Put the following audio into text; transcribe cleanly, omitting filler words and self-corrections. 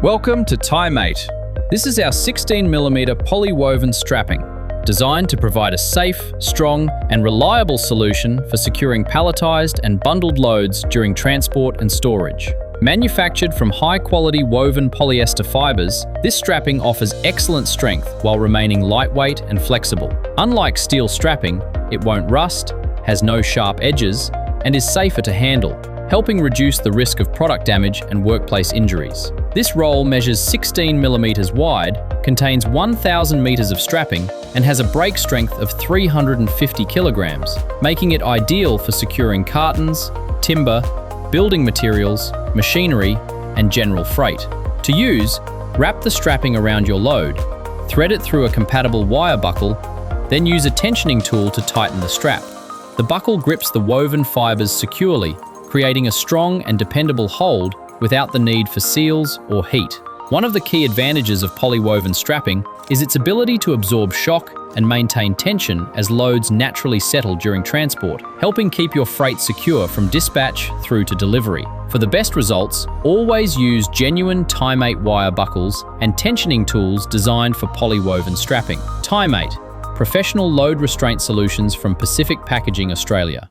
Welcome to TYMATE. This is our 16mm polywoven strapping, designed to provide a safe, strong, and reliable solution for securing palletized and bundled loads during transport and storage. Manufactured from high-quality woven polyester fibers, this strapping offers excellent strength while remaining lightweight and flexible. Unlike steel strapping, it won't rust, has no sharp edges, and is safer to handle, helping reduce the risk of product damage and workplace injuries. This roll measures 16mm wide, contains 1,000 meters of strapping, and has a break strength of 350 kilograms, making it ideal for securing cartons, timber, building materials, machinery, and general freight. To use, wrap the strapping around your load, thread it through a compatible wire buckle, then use a tensioning tool to tighten the strap. The buckle grips the woven fibers securely, creating a strong and dependable hold without the need for seals or heat. One of the key advantages of polywoven strapping is its ability to absorb shock and maintain tension as loads naturally settle during transport, helping keep your freight secure from dispatch through to delivery. For the best results, always use genuine TYMATE wire buckles and tensioning tools designed for polywoven strapping. TYMATE, professional load restraint solutions from Pacific Packaging, Australia.